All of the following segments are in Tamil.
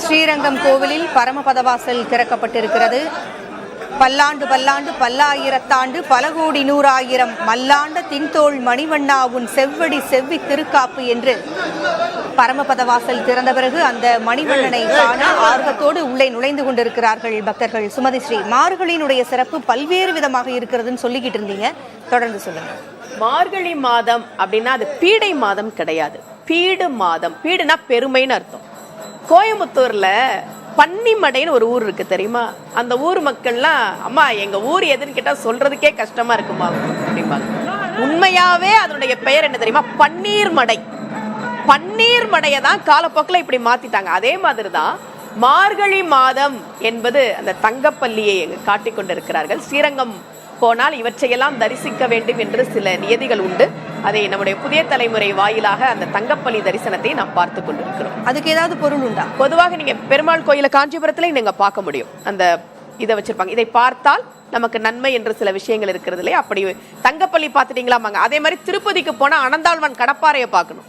ஸ்ரீரங்கம் கோவிலில் பரமபதவாசல் திறக்கப்பட்டிருக்கிறது. பல்லாண்டு பல்லாண்டு பல்லாயிரத்தாண்டு பல கோடி நூறாயிரம் மல்லாண்ட தின்தோள் மணிவண்ணா உன் செவ்வடி செவ்வி திருக்காப்பு என்று பரமபதவாசல் திறந்த பிறகு அந்த மணிவண்ணனை காண ஆர்வத்தோடு உள்ளே நுழைந்து கொண்டிருக்கிறார்கள் பக்தர்கள். சுமதி ஸ்ரீ, மார்கழியினுடைய சிறப்பு பல்வேறு விதமாக இருக்கிறதுன்னு சொல்லிக்கிட்டு இருந்தீங்க, தொடர்ந்து சொல்லுங்க. மார்கழி மாதம் அப்படின்னா அது பீடை மாதம் கிடையாது, பீடு மாதம். பீடுனா பெருமைன்னு அர்த்தம். கோயம்புத்தூர்ல பன்னிமடைன்னு ஒரு ஊர் இருக்கு தெரியுமா? அந்த ஊர் மக்கள்லாம் அம்மா எங்க ஊர் எதுன்னு கேட்டா சொல்றதுக்கே கஷ்டமா இருக்குமா அப்படிம்பாங்க. உண்மையாவே அதனுடைய பெயர் என்ன தெரியுமா? பன்னீர் மடை. பன்னீர் மடையை தான் காலப்போக்கில் இப்படி மாத்திட்டாங்க. அதே மாதிரிதான் மார்கழி மாதம் என்பது அந்த தங்கப்பள்ளியை காட்டிக் கொண்டிருக்கிறார்கள். ஸ்ரீரங்கம் போனால் இவற்றையெல்லாம் தரிசிக்க வேண்டும் என்று சில நியதிகள் உண்டு. அதை நம்முடைய புதிய தலைமுறை வாயிலாக அந்த தங்கப்பள்ளி தரிசனத்தை நாம் பார்த்து கொண்டிருக்கிறோம். அதுக்கு ஏதாவது பொருள் உண்டா? பொதுவாக நீங்க பெருமாள் கோயில காஞ்சிபுரத்துல நீங்க பார்க்க முடியும், அந்த இதை வச்சிருப்பாங்க. இதை பார்த்தால் நமக்கு நன்மை என்று சில விஷயங்கள் இருக்கிறது இல்லையா? அப்படி தங்கப்பள்ளி பார்த்துட்டீங்களாமாங்க. அதே மாதிரி திருப்பதிக்கு போனா அனந்தாழ்வான் கடப்பாறையை பார்க்கணும்.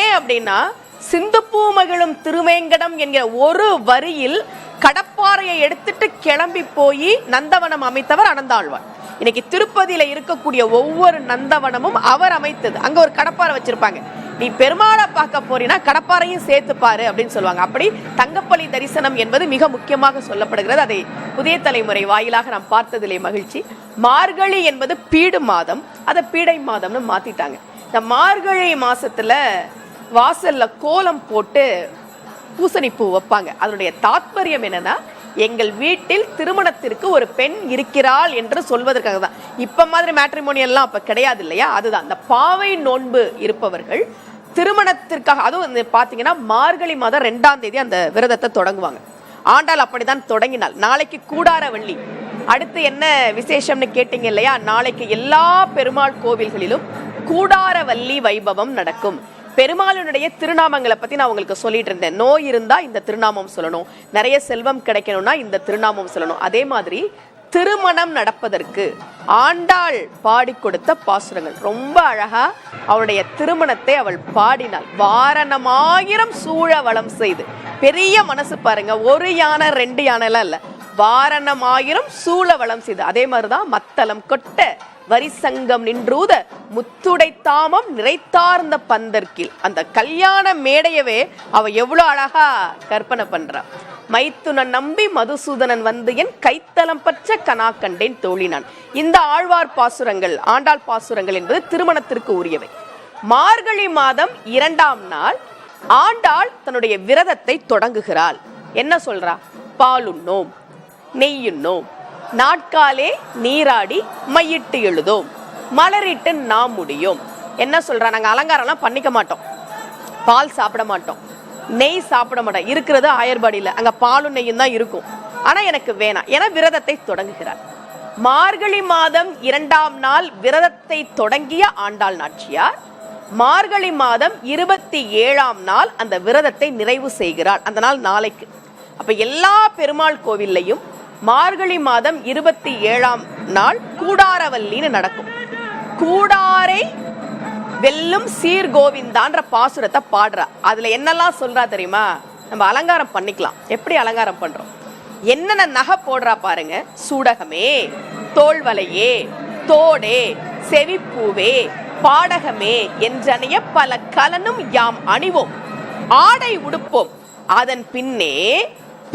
ஏன் அப்படின்னா சிந்துப்பூ மகிழும் திருவேங்கடம் என்கிற ஒரு வரியில் கடப்பாறையை எடுத்துட்டு கிளம்பி போய் நந்தவனம் அமைத்தவர் அனந்தாழ்வான். இன்னைக்கு திருப்பதியில இருக்கக்கூடிய ஒவ்வொரு நந்தவனமும் அவர் அமைத்தது. அங்க ஒரு கடப்பாறை வச்சிருப்பாங்க. நீ பெருமாளை பார்க்க போறீன்னா கடப்பாறையும் சேர்த்து பாரு அப்படின்னு சொல்லுவாங்க. அப்படி தங்கப்பள்ளி தரிசனம் என்பது மிக முக்கியமாக சொல்லப்படுகிறது. அதை புதிய தலைமுறை வாயிலாக நாம் பார்த்ததிலே மகிழ்ச்சி. மார்கழி என்பது பீடு மாதம், அதை பீடை மாதம்னு மாத்திட்டாங்க. இந்த மார்கழி மாசத்துல வாசல்ல கோலம் போட்டு பூசணி பூ வைப்பாங்க. அதனுடைய தாத்பரியம் என்னன்னா, எங்கள் வீட்டில் திருமணத்திற்கு ஒரு பெண் இருக்கிறாள் என்று சொல்வதற்காக தான். இப்ப மாதிரி மேட்ரிமோனியெல்லாம் அப்ப கிடையாது இல்லையா? அதுதான் இந்த பாவை நோன்பு இருப்பவர்கள் திருமணத்திற்காக. அதுவும் பாத்தீங்கன்னா மார்கழி மாதம் 2ஆம் தேதி அந்த விரதத்தை தொடங்குவாங்க. ஆண்டாள் அப்படிதான் தொடங்கினாள். நாளைக்கு கூடாரவள்ளி. அடுத்து என்ன விசேஷம்னு கேட்டீங்க இல்லையா? நாளைக்கு எல்லா பெருமாள் கோவில்களிலும் கூடாரவள்ளி வைபவம் நடக்கும். பெருமாளுடைய திருநாமங்களை பத்தி நான் உங்களுக்கு சொல்லிட்டு இருந்தேன். நோய் இருந்தா இந்த திருநாமம் சொல்லணும், நிறைய செல்வம் கிடைக்கணும்னா இந்த திருநாமம் சொல்லணும். அதே மாதிரி திருமணம் நடப்பதற்கு ஆண்டாள் பாடி கொடுத்த பாசுரங்கள் ரொம்ப அழகா. அவளுடைய திருமணத்தை அவள் பாடினாள். வாரணமாயிரம் சூழ வளம் செய்து. பெரிய மனசு பாருங்க, ஒரு யானை 2 யானை எல்லாம் இல்ல, வாரணமாயிரம் சூழ வளம் செய்து. அதே மாதிரிதான் மத்தளம் கொட்ட வரிசங்கம் நின்றூத முத்துடை தாமம் நிறைத்தார்ந்த பந்தர்க்கில். அந்த கல்யாண மேடையவே அவ எவ்வளவு அழகா கற்பனை பண்றா. மைத்துனன் நம்பி மதுசூதனன் வந்து என் கைத்தலம் பற்ற கனா கண்டேன் தோழினான். இந்த ஆழ்வார் பாசுரங்கள், ஆண்டாள் பாசுரங்கள் என்பது திருமணத்திற்கு உரியவை. மார்கழி மாதம் 2ஆம் நாள் ஆண்டாள் தன்னுடைய விரதத்தை தொடங்குகிறாள். என்ன சொல்றா? பாலுண்ணோம், நெய்யுண்ணோம், நாட்காலே நீராடி மையிட்டு எழுதோம், மலரிட்டு நாம் முடியும். என்ன சொல்றா? நாங்க அலங்காரம்லாம் பண்ணிக்க மாட்டோம், பால் சாப்பிட மாட்டோம், நெய் சாப்பிட மாட்டோம். இருக்கிறது ஆயர்பாடியில், அங்க பாலும் நெய்யும் தான் இருக்கும். ஆனா எனக்கு வேணாம் என விரதத்தை தொடங்குகிறார். மார்கழி மாதம் 2ஆம் நாள் விரதத்தை தொடங்கிய ஆண்டாள் நாச்சியார் மார்கழி மாதம் 27ஆம் நாள் அந்த விரதத்தை நிறைவு செய்கிறார். அந்த நாள் நாளைக்கு. அப்ப எல்லா பெருமாள் கோவில்லையும் மார்கழி மாதம் 27ஆம் நாள் கூடாரவல்லின்னு நடக்கும். கூடாரை வெல்லும் சீர்கோவிந்தான்ற பாசுரத்தை பாடுறா. அதுல என்னெல்லாம் சொல்றா தெரியுமா? நம்ம அலங்காரம் பண்ணிக்கலாம். எப்படி அலங்காரம் பண்றோம், என்னென்ன நகை போடுறா பாருங்க. சூடகமே, தோள்வலையே, தோடே, செவிப்பூவே, பாடகமே என்றனைய பல கலனும் யாம் அணிவோம், ஆடை உடுப்போம், அதன் பின்னே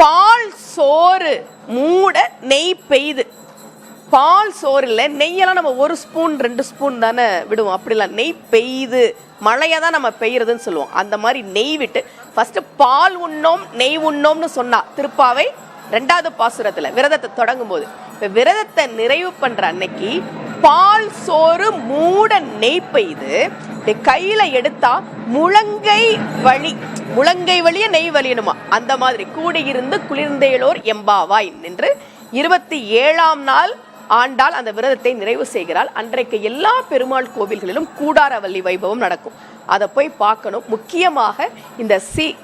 பால் சோறு மூட நெய் பெய்து. பால் சோறுல நெய்யெல்லாம் நம்ம 1 ஸ்பூன் 2 ஸ்பூன் தானே விடுவோம். அப்படிலாம் நெய் பெய்து, மழையை தான் நம்ம பெய்யறதுன்னு சொல்லுவோம். அந்த மாதிரி நெய் விட்டு ஃபர்ஸ்ட் பால் உண்ணோம் நெய் உண்ணோம்னு சொன்னா திருப்பாவை 2வது பாசுரத்துல விரதத்தை தொடங்கும் போது. இப்ப விரதத்தை நிறைவு பண்ற அன்னைக்கு பால் சோறு மூட நெய் பெய்து கையில எடுத்தா முழங்கை வழிய நெய் வலியணுமா. அந்த மாதிரி கூடியிருந்து குளிர்ந்தேளோர் எம்பாவாய் என்று 27ஆம் நாள் ஆண்டாள் அந்த விரதத்தை நிறைவு செய்கிறாள். அன்றைக்கு எல்லா பெருமாள் கோவில்களிலும் கூடாரவல்லி வைபவம் நடக்கும். அதை போய் பார்க்கணும். முக்கியமாக இந்த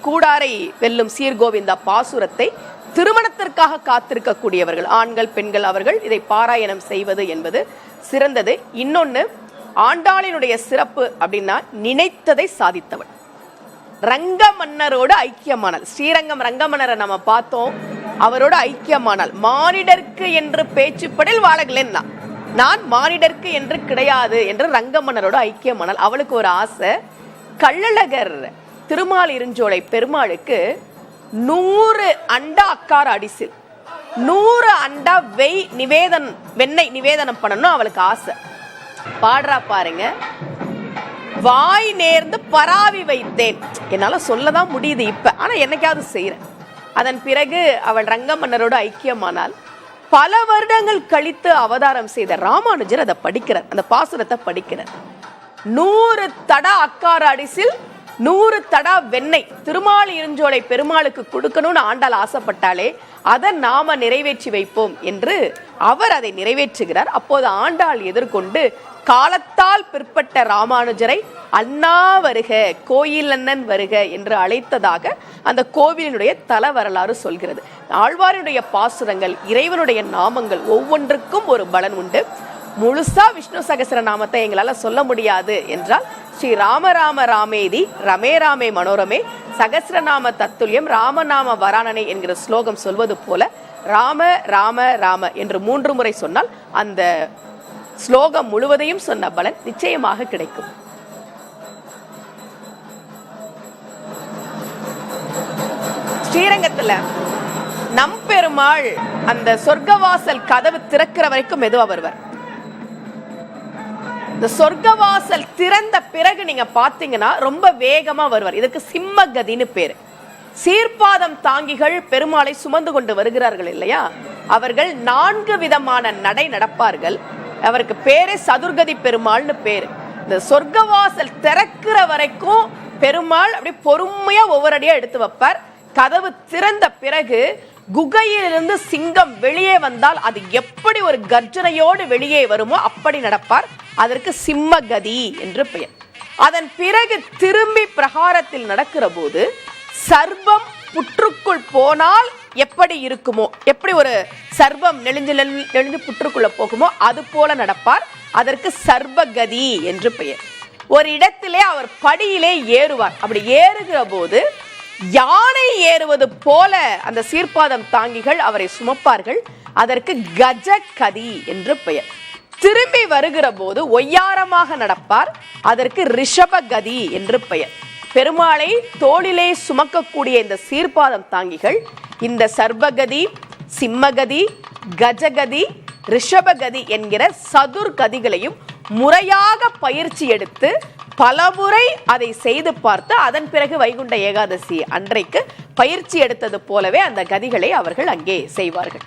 கூடாரை வெல்லும் சீர்கோவிந்தா பாசுரத்தை திருமணத்திற்காக காத்திருக்கக்கூடியவர்கள், ஆண்கள் பெண்கள், அவர்கள் இதை பாராயணம் செய்வது என்பது சிறந்தது. இன்னொன்னு, ஆண்டாளினுடைய சிறப்பு அப்படின்னா நினைத்ததை சாதித்தவள். ரங்க மன்னரோடு ஐக்கியமானால். ஸ்ரீரங்கம் ரங்க மன்னரை நம்ம பார்த்தோம், அவரோட ஐக்கியமானால். மானிடர்க்கு என்று பேச்சுப்படில் வாழகளேன்னா, நான் மானிடர்க்கு என்று கிடையாது என்று ரங்க மன்னரோட ஐக்கியமானால். அவளுக்கு ஒரு ஆசை, கள்ளழகர் திருமால் இருஞ்சோலை பெருமாளுக்கு 100 அண்டா அக்கார அடிசில் 100 அண்டா வெண்ணெய் நிவேதனம் பண்ணணும் அவளுக்கு ஆசை. பாடுறா பாருங்க, வாய் நேர்ந்து பராவி வைத்தேன். என்னால சொல்லதான் முடியுது இப்ப, ஆனா என்னைக்காவது செய்யறேன். அதன் பிறகு அவள் ரங்க மன்னரோட ஐக்கியமானால். பல வருடங்கள் கழித்து அவதாரம் செய்த ராமானுஜர் அதை படிக்கிறார், அந்த பாசுரத்தை படிக்கிறார். 100 தடா அக்கார அடிசில் 100 தடா வெண்ணெய் திருமால் இருஞ்சோலை பெருமாளுக்கு கொடுக்கணும்னு ஆண்டாள் ஆசைப்பட்டாலே அதை நாம நிறைவேற்றி வைப்போம் என்று அவர் அதை நிறைவேற்றுகிறார். அப்போது ஆண்டாள் எதிர்கொண்டு காலத்தால் பிற்பட்ட ராமானுஜரை அண்ணா வருக, கோயில் அண்ணன் வருக என்று அழைத்ததாக அந்த கோவிலினுடைய தல வரலாறு சொல்கிறது. ஆழ்வாருடைய பாசுரங்கள், இறைவனுடைய நாமங்கள் ஒவ்வொன்றுக்கும் ஒரு பலன் உண்டு. முழுசா விஷ்ணு சகஸ்ர நாமத்தை எங்களால சொல்ல முடியாது என்றால் ஸ்ரீ ராம ராம ராமேதி ரமே ராமே மனோரமே சகஸ்ரநாம தத்துல்யம் ராமநாம வராணனை என்கிற ஸ்லோகம் சொல்வது போல ராம ராம ராம என்று 3 முறை சொன்னால் அந்த ஸ்லோகம் முழுவதையும் சொன்ன பலன் நிச்சயமாக கிடைக்கும். ஸ்ரீரங்கத்துல நம்பெருமாள் அந்த சொர்க்கவாசல் கதவு திறக்கிற வரைக்கும் மெதுவா வருவார். இந்த சொர்க்கவாசல் திறந்த பிறகு நீங்க பாத்தீங்கன்னா ரொம்ப வேகமா வருவார். இதுக்கு சிம்மகதின்னு பேரு. சீர்பாதம் தாங்கிகள் பெருமாளை சுமந்து கொண்டு வருகிறார்கள் இல்லையா, அவர்கள் 4 விதமான நடை நடப்பார்கள். அவருக்கு பேரே சதுர்கதி பெருமாள்னு பேரு. இந்த சொர்க்கவாசல் திறக்கிற வரைக்கும் பெருமாள் அப்படி பொறுமையா ஒவ்வொரு அடியா எடுத்து வைப்பார். கதவு திறந்த பிறகு குகையிலிருந்து சிங்கம் வெளியே வந்தால் அது எப்படி ஒரு கர்ஜனையோடு வெளியே வருமோ அப்படி நடப்பார். அதற்கு சிம்மகதி என்று பெயர். அதன் பிறகு திரும்பி பிரகாரத்தில் நடக்கிற போது சர்வம் புற்றுக்குள் போனால் எப்படி இருக்குமோ, எப்படி ஒரு சர்வம் நெளிஞ்சு புற்றுக்குள்ள போகுமோ அது போல நடப்பார். அதற்கு சர்வகதி என்று பெயர். ஒரு இடத்திலே அவர் படியிலே ஏறுவார். அப்படி ஏறுகிற போது யானை ஏறுவது போல அந்த சீர்பாதம் தாங்கிகள் அவரை சுமப்பார்கள். அதற்கு கஜகதி என்று பெயர். திரும்பி வருகிற போது ஒய்யாரமாக நடப்பார். அதற்கு ரிஷபகதி என்று பெயர். பெருமாளை தோளிலே சுமக்கக்கூடிய இந்த சீர்பாதம் தாங்கிகள் இந்த சர்வகதி, சிம்மகதி, கஜகதி, ரிஷபகதி என்கிற சதுர்கதிகளையும் முறையாக பயிற்சி எடுத்து பலமுறை அதை செய்து பார்த்து அதன் பிறகு வைகுண்ட ஏகாதசி அன்றைக்கு பயிற்சி எடுத்தது போலவே அந்த கதிகளை அவர்கள் அங்கே செய்வார்கள்.